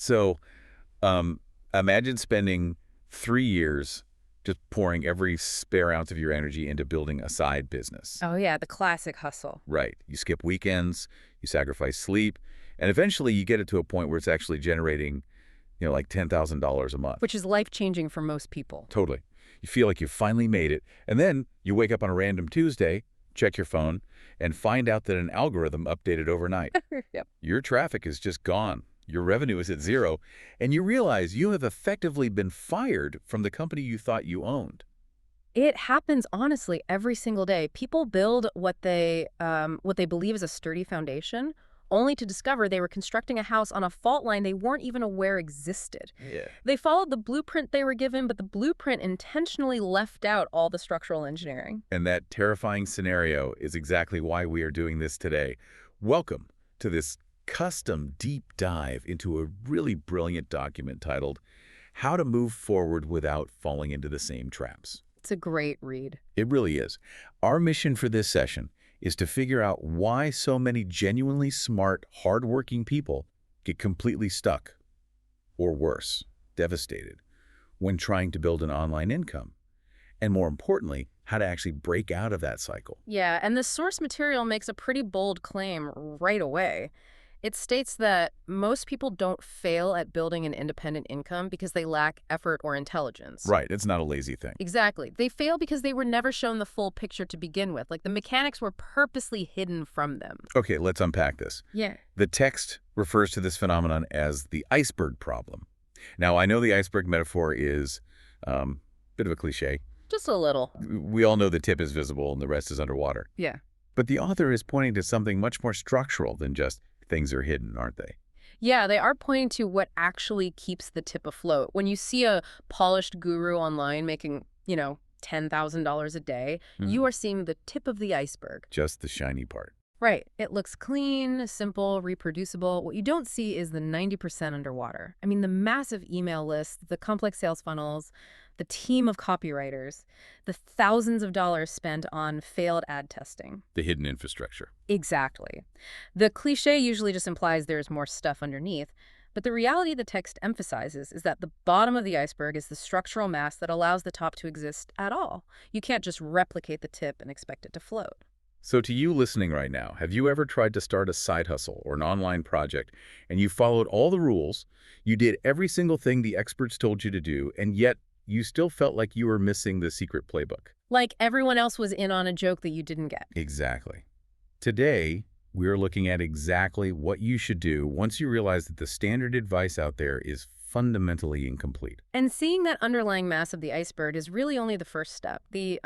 So imagine spending 3 years just pouring every spare ounce of your energy into building a side business. Oh, yeah, the classic hustle. Right. You skip weekends, you sacrifice sleep, and eventually you get it to a point where it's actually generating, like $10,000 a month. Which is life-changing for most people. Totally. You feel like you finally made it, and then you wake up on a random Tuesday, check your phone, and find out that an algorithm updated overnight. Yep. Your traffic is just gone. Your revenue is at zero, and you realize you have effectively been fired from the company you thought you owned. It happens, honestly, every single day. People build what they believe is a sturdy foundation, only to discover they were constructing a house on a fault line they weren't even aware existed. Yeah. They followed the blueprint they were given, but the blueprint intentionally left out all the structural engineering. And that terrifying scenario is exactly why we are doing this today. Welcome to this custom deep dive into a really brilliant document titled How to Move Forward Without Falling into the Same Traps. It's a great read. It really is. Our mission for this session is to figure out why so many genuinely smart, hardworking people get completely stuck, or worse, devastated, when trying to build an online income. And more importantly, how to actually break out of that cycle. Yeah, and the source material makes a pretty bold claim right away. It states that most people don't fail at building an independent income because they lack effort or intelligence. Right, it's not a lazy thing. Exactly. They fail because they were never shown the full picture to begin with. Like, the mechanics were purposely hidden from them. Okay, let's unpack this. Yeah. The text refers to this phenomenon as the iceberg problem. Now, I know the iceberg metaphor is a bit of a cliche. Just a little. We all know the tip is visible and the rest is underwater. Yeah. But the author is pointing to something much more structural than just things are hidden, aren't they? Yeah, they are pointing to what actually keeps the tip afloat. When you see a polished guru online making, $10,000 a day, you are seeing the tip of the iceberg. Just the shiny part. Right. It looks clean, simple, reproducible. What you don't see is the 90% underwater. I mean, the massive email list, the complex sales funnels, the team of copywriters, the thousands of dollars spent on failed ad testing. The hidden infrastructure. Exactly. The cliche usually just implies there's more stuff underneath, but the reality the text emphasizes is that the bottom of the iceberg is the structural mass that allows the top to exist at all. You can't just replicate the tip and expect it to float. So to you listening right now, have you ever tried to start a side hustle or an online project and you followed all the rules, you did every single thing the experts told you to do, and yet you still felt like you were missing the secret playbook? Like everyone else was in on a joke that you didn't get. Exactly. Today, we're looking at exactly what you should do once you realize that the standard advice out there is fundamentally incomplete. And seeing that underlying mass of the iceberg is really only the first step. The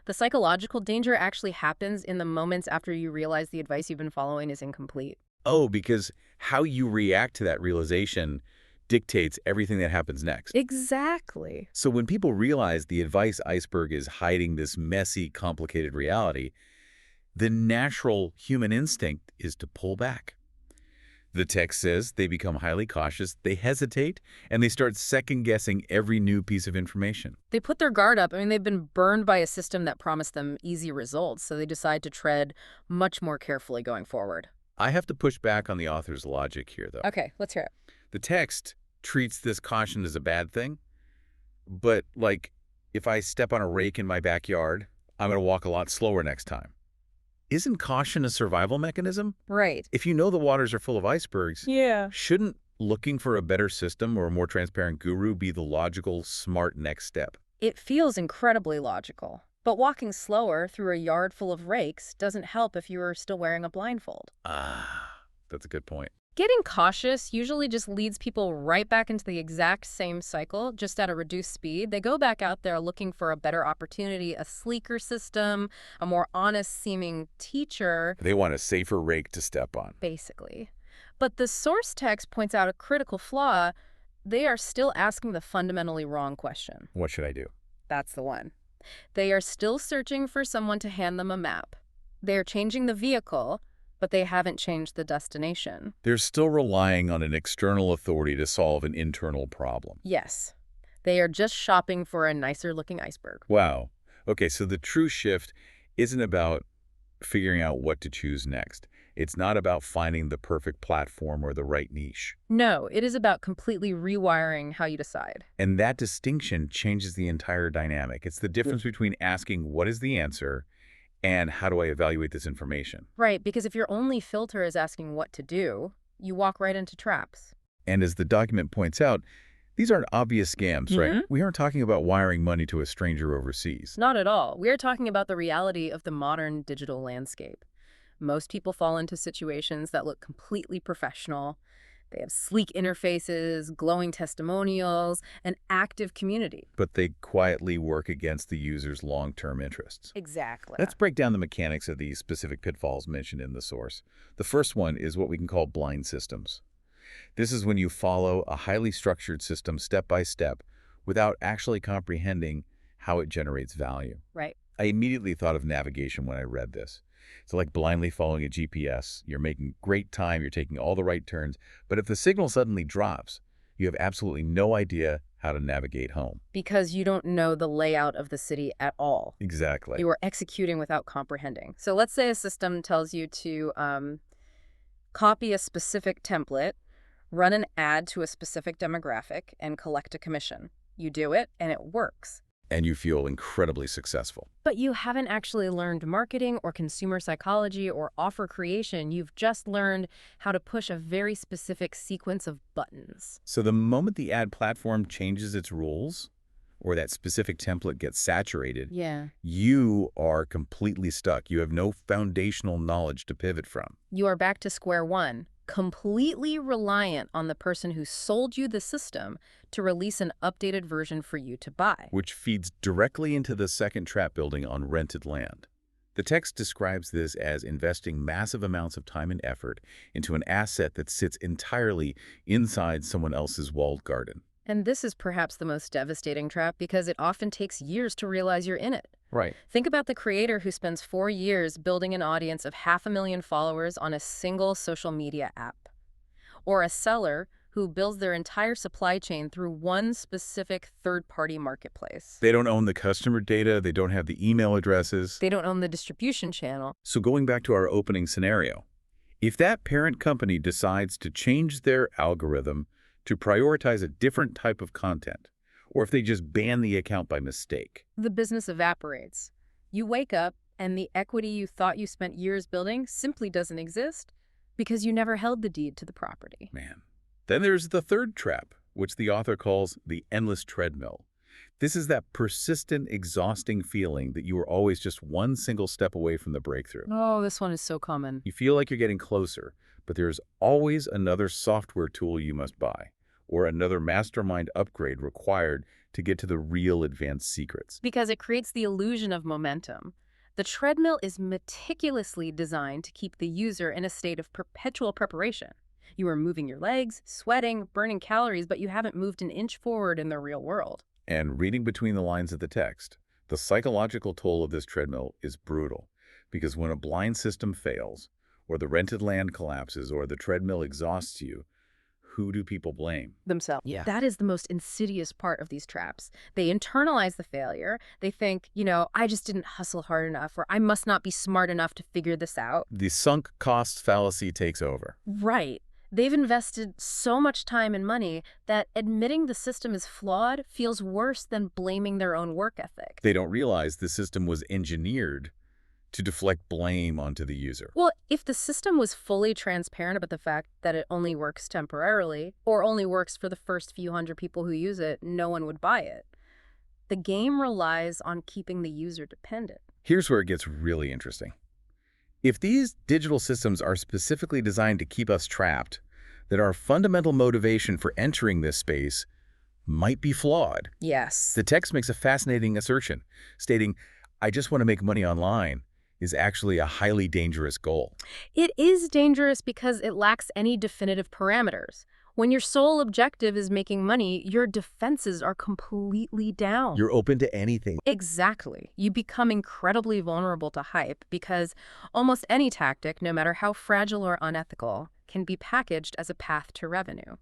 psychological danger actually happens in the moments after you realize the advice you've been following is incomplete. Oh, because how you react to that realization dictates everything that happens next. Exactly. So when people realize the advice iceberg is hiding this messy, complicated reality, the natural human instinct is to pull back. The text says they become highly cautious, they hesitate, and they start second-guessing every new piece of information. They put their guard up. I mean, they've been burned by a system that promised them easy results, so they decide to tread much more carefully going forward. I have to push back on the author's logic here, though. Okay, let's hear it. The text treats this caution as a bad thing, but, like, if I step on a rake in my backyard, I'm going to walk a lot slower next time. Isn't caution a survival mechanism? Right. If you know the waters are full of icebergs, Yeah. shouldn't looking for a better system or a more transparent guru be the logical, smart next step? It feels incredibly logical. But walking slower through a yard full of rakes doesn't help if you are still wearing a blindfold. That's a good point. Getting cautious usually just leads people right back into the exact same cycle, just at a reduced speed. They go back out there looking for a better opportunity, a sleeker system, a more honest-seeming teacher. They want a safer rake to step on. Basically. But the source text points out a critical flaw. They are still asking the fundamentally wrong question. What should I do? That's the one. They are still searching for someone to hand them a map. They are changing the vehicle, but they haven't changed the destination. They're still relying on an external authority to solve an internal problem. Yes. They are just shopping for a nicer-looking iceberg. Wow. Okay, so the true shift isn't about figuring out what to choose next. It's not about finding the perfect platform or the right niche. No, it is about completely rewiring how you decide. And that distinction changes the entire dynamic. It's the difference between asking, what is the answer, and how do I evaluate this information? Right, because if your only filter is asking what to do, you walk right into traps. And as the document points out, these aren't obvious scams, right? We aren't talking about wiring money to a stranger overseas. Not at all. We are talking about the reality of the modern digital landscape. Most people fall into situations that look completely professional. They have sleek interfaces, glowing testimonials, an active community. But they quietly work against the user's long-term interests. Exactly. Let's break down the mechanics of these specific pitfalls mentioned in the source. The first one is what we can call blind systems. This is when you follow a highly structured system step by step without actually comprehending how it generates value. Right. I immediately thought of navigation when I read this. It's like blindly following a GPS. You're making great time, you're taking all the right turns, but if the signal suddenly drops, you have absolutely no idea how to navigate home. Because you don't know the layout of the city at all. Exactly. You are executing without comprehending. So let's say a system tells you to copy a specific template, run an ad to a specific demographic, and collect a commission. You do it, and it works. And you feel incredibly successful. But you haven't actually learned marketing or consumer psychology or offer creation. You've just learned how to push a very specific sequence of buttons. So the moment the ad platform changes its rules, or that specific template gets saturated, you are completely stuck. You have no foundational knowledge to pivot from. You are back to square one, completely reliant on the person who sold you the system to release an updated version for you to buy. Which feeds directly into the second trap building on rented land. The text describes this as investing massive amounts of time and effort into an asset that sits entirely inside someone else's walled garden. And this is perhaps the most devastating trap because it often takes years to realize you're in it. Right. Think about the creator who spends 4 years building an audience of 500,000 followers on a single social media app. Or a seller who builds their entire supply chain through one specific third-party marketplace. They don't own the customer data. They don't have the email addresses. They don't own the distribution channel. So going back to our opening scenario, if that parent company decides to change their algorithm to prioritize a different type of content, or if they just ban the account by mistake, the business evaporates. You wake up and the equity you thought you spent years building simply doesn't exist because you never held the deed to the property. Man. Then there's the third trap, which the author calls the endless treadmill. This is that persistent, exhausting feeling that you are always just one single step away from the breakthrough. Oh, this one is so common. You feel like you're getting closer, but there's always another software tool you must buy, or another mastermind upgrade required to get to the real advanced secrets. Because it creates the illusion of momentum. The treadmill is meticulously designed to keep the user in a state of perpetual preparation. You are moving your legs, sweating, burning calories, but you haven't moved an inch forward in the real world. And reading between the lines of the text, the psychological toll of this treadmill is brutal, because when a blind system fails, or the rented land collapses, or the treadmill exhausts you, who do people blame? Themselves. Yeah. That is the most insidious part of these traps. They internalize the failure. They think, I just didn't hustle hard enough, or I must not be smart enough to figure this out. The sunk cost fallacy takes over. Right. They've invested so much time and money that admitting the system is flawed feels worse than blaming their own work ethic. They don't realize the system was engineered to deflect blame onto the user. Well, if the system was fully transparent about the fact that it only works temporarily, or only works for the first few hundred people who use it, no one would buy it. The game relies on keeping the user dependent. Here's where it gets really interesting. If these digital systems are specifically designed to keep us trapped, then our fundamental motivation for entering this space might be flawed. Yes. The text makes a fascinating assertion, stating, I just want to make money online, is actually a highly dangerous goal. It is dangerous because it lacks any definitive parameters. When your sole objective is making money, your defenses are completely down. You're open to anything. Exactly. You become incredibly vulnerable to hype because almost any tactic, no matter how fragile or unethical, can be packaged as a path to revenue.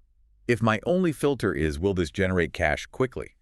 If my only filter is, will this generate cash quickly?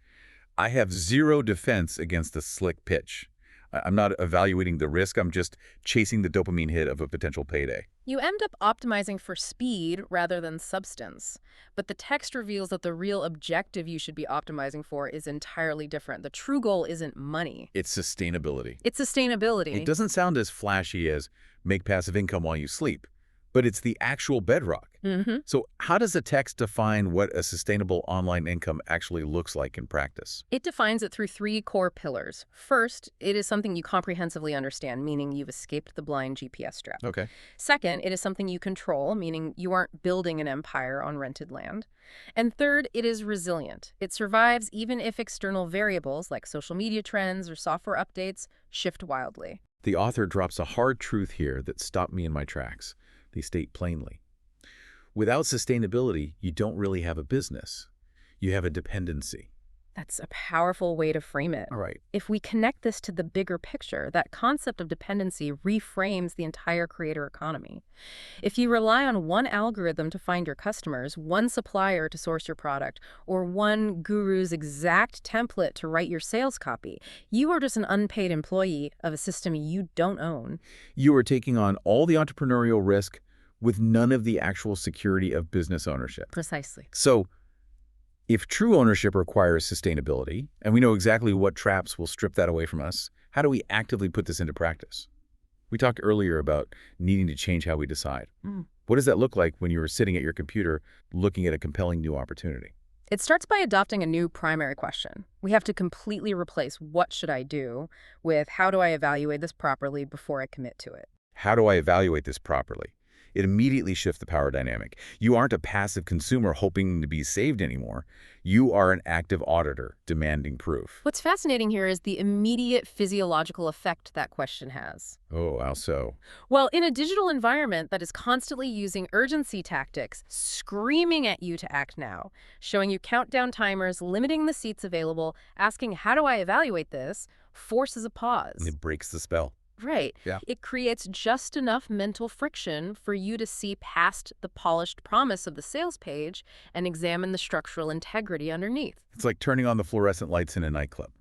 I have zero defense against a slick pitch. I'm not evaluating the risk. I'm just chasing the dopamine hit of a potential payday. You end up optimizing for speed rather than substance. But the text reveals that the real objective you should be optimizing for is entirely different. The true goal isn't money. It's sustainability. It's It sustainability. doesn't sound as flashy as make passive income while you sleep, but it's the actual bedrock. Mm-hmm. So how does a text define what a sustainable online income actually looks like in practice? It defines it through three core pillars. First, it is something you comprehensively understand, meaning you've escaped the blind GPS trap. Okay. Second, it is something you control, meaning you aren't building an empire on rented land. And third, it is resilient. It survives even if external variables like social media trends or software updates shift wildly. The author drops a hard truth here that stopped me in my tracks. They state plainly, without sustainability, you don't really have a business. You have a dependency. That's a powerful way to frame it. All right. If we connect this to the bigger picture, that concept of dependency reframes the entire creator economy. If you rely on one algorithm to find your customers, one supplier to source your product, or one guru's exact template to write your sales copy, you are just an unpaid employee of a system you don't own. You are taking on all the entrepreneurial risk with none of the actual security of business ownership. Precisely. So, if true ownership requires sustainability, and we know exactly what traps will strip that away from us, how do we actively put this into practice? We talked earlier about needing to change how we decide. What does that look like when you are sitting at your computer looking at a compelling new opportunity? It starts by adopting a new primary question. We have to completely replace "what should I do" with "how do I evaluate this properly before I commit to it?" How do I evaluate this properly? It immediately shifts the power dynamic. You aren't a passive consumer hoping to be saved anymore. You are an active auditor demanding proof. What's fascinating here is the immediate physiological effect that question has. Oh, how so? Well, in a digital environment that is constantly using urgency tactics, screaming at you to act now, showing you countdown timers, limiting the seats available, asking "how do I evaluate this?" forces a pause. It breaks the spell. Right. Yeah. It creates just enough mental friction for you to see past the polished promise of the sales page and examine the structural integrity underneath. It's like turning on the fluorescent lights in a nightclub.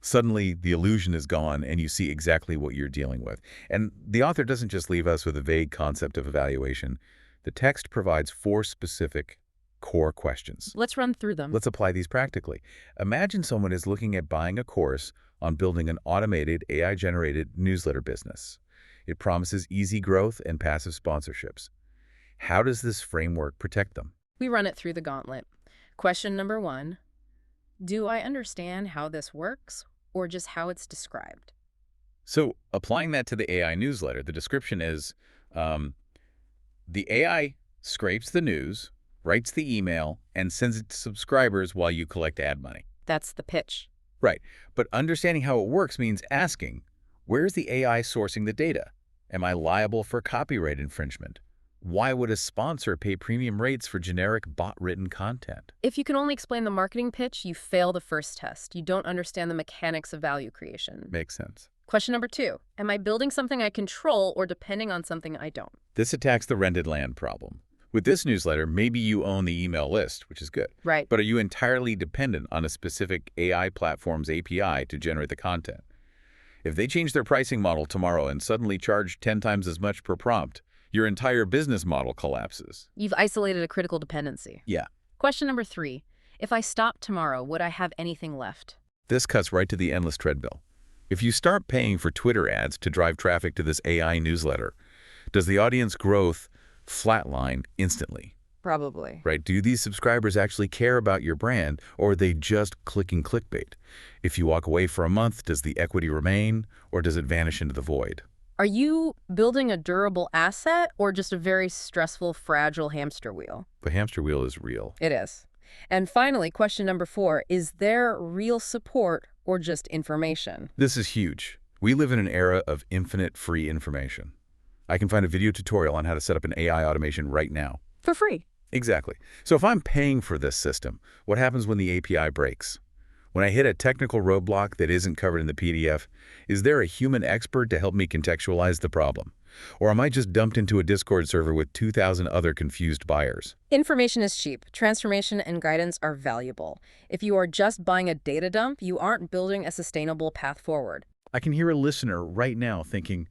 Suddenly, the illusion is gone and you see exactly what you're dealing with. And the author doesn't just leave us with a vague concept of evaluation. The text provides 4 specific core questions. Let's run through them. Let's apply these practically. Imagine someone is looking at buying a course on building an automated AI-generated newsletter business. It promises easy growth and passive sponsorships. How does this framework protect them? We run it through the gauntlet. Question number 1, do I understand how this works or just how it's described? So applying that to the AI newsletter, the description is, the AI scrapes the news, writes the email, and sends it to subscribers while you collect ad money. That's the pitch. Right. But understanding how it works means asking, where's the AI sourcing the data? Am I liable for copyright infringement? Why would a sponsor pay premium rates for generic bot-written content? If you can only explain the marketing pitch, you fail the first test. You don't understand the mechanics of value creation. Makes sense. Question number 2, am I building something I control or depending on something I don't? This attacks the rented land problem. With this newsletter, maybe you own the email list, which is good. Right. But are you entirely dependent on a specific AI platform's API to generate the content? If they change their pricing model tomorrow and suddenly charge 10 times as much per prompt, your entire business model collapses. You've isolated a critical dependency. Yeah. Question number 3, if I stopped tomorrow, would I have anything left? This cuts right to the endless treadmill. If you start paying for Twitter ads to drive traffic to this AI newsletter, does the audience growth flatline instantly? Probably. Right? Do these subscribers actually care about your brand, or are they just clicking clickbait? If you walk away for a month, does the equity remain, or does it vanish into the void? Are you building a durable asset or just a very stressful, fragile hamster wheel? The hamster wheel is real. It is. And finally, question number 4, is there real support or just information? This is huge. We live in an era of infinite free information. I can find a video tutorial on how to set up an AI automation right now. For free. Exactly. So if I'm paying for this system, what happens when the API breaks? When I hit a technical roadblock that isn't covered in the PDF, is there a human expert to help me contextualize the problem? Or am I just dumped into a Discord server with 2,000 other confused buyers? Information is cheap. Transformation and guidance are valuable. If you are just buying a data dump, you aren't building a sustainable path forward. I can hear a listener right now thinking,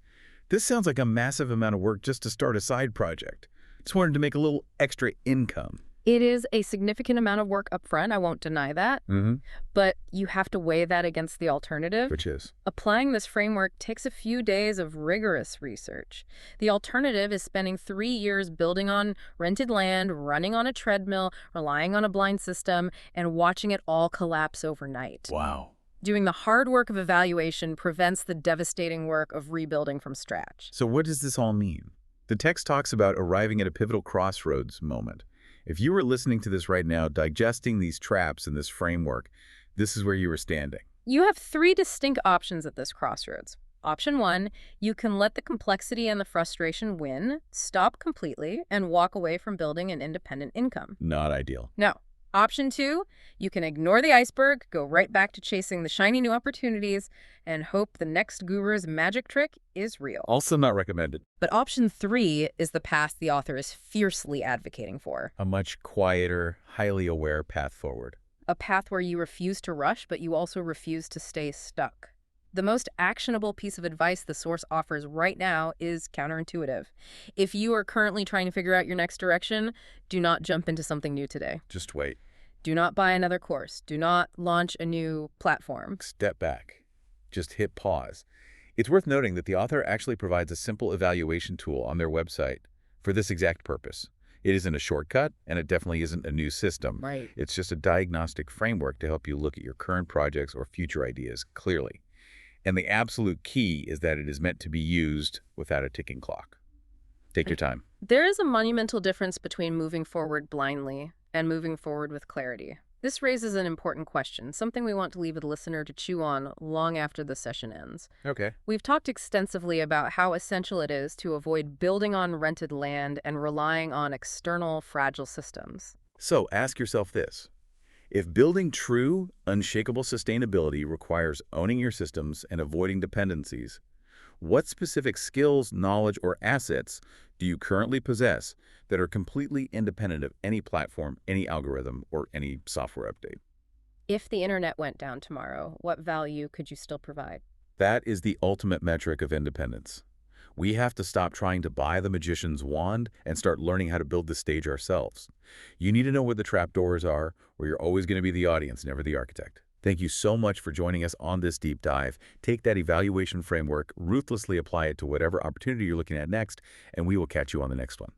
this sounds like a massive amount of work just to start a side project. Just wanted to make a little extra income. It is a significant amount of work up front, I won't deny that, Mm-hmm. but you have to weigh that against the alternative. Which is? Applying this framework takes a few days of rigorous research. The alternative is spending 3 years building on rented land, running on a treadmill, relying on a blind system, and watching it all collapse overnight. Wow. Doing the hard work of evaluation prevents the devastating work of rebuilding from scratch. So what does this all mean? The text talks about arriving at a pivotal crossroads moment. If you were listening to this right now, digesting these traps in this framework, this is where you were standing. You have 3 distinct options at this crossroads. Option 1, you can let the complexity and the frustration win, stop completely, and walk away from building an independent income. Not ideal. No. Option 2, you can ignore the iceberg, go right back to chasing the shiny new opportunities, and hope the next guru's magic trick is real. Also not recommended. But option 3 is the path the author is fiercely advocating for. A much quieter, highly aware path forward. A path where you refuse to rush, but you also refuse to stay stuck. The most actionable piece of advice the source offers right now is counterintuitive. If you are currently trying to figure out your next direction, do not jump into something new today. Just wait. Do not buy another course. Do not launch a new platform. Step back. Just hit pause. It's worth noting that the author actually provides a simple evaluation tool on their website for this exact purpose. It isn't a shortcut, and it definitely isn't a new system. Right. It's just a diagnostic framework to help you look at your current projects or future ideas clearly. And the absolute key is that it is meant to be used without a ticking clock. Take your time. There is a monumental difference between moving forward blindly and moving forward with clarity. This raises an important question, something we want to leave the listener to chew on long after the session ends. Okay. We've talked extensively about how essential it is to avoid building on rented land and relying on external fragile systems. So ask yourself this. If building true, unshakable sustainability requires owning your systems and avoiding dependencies, what specific skills, knowledge, or assets do you currently possess that are completely independent of any platform, any algorithm, or any software update? If the internet went down tomorrow, what value could you still provide? That is the ultimate metric of independence. We have to stop trying to buy the magician's wand and start learning how to build the stage ourselves. You need to know where the trapdoors are, where you're always going to be the audience, never the architect. Thank you so much for joining us on this deep dive. Take that evaluation framework, ruthlessly apply it to whatever opportunity you're looking at next, and we will catch you on the next one.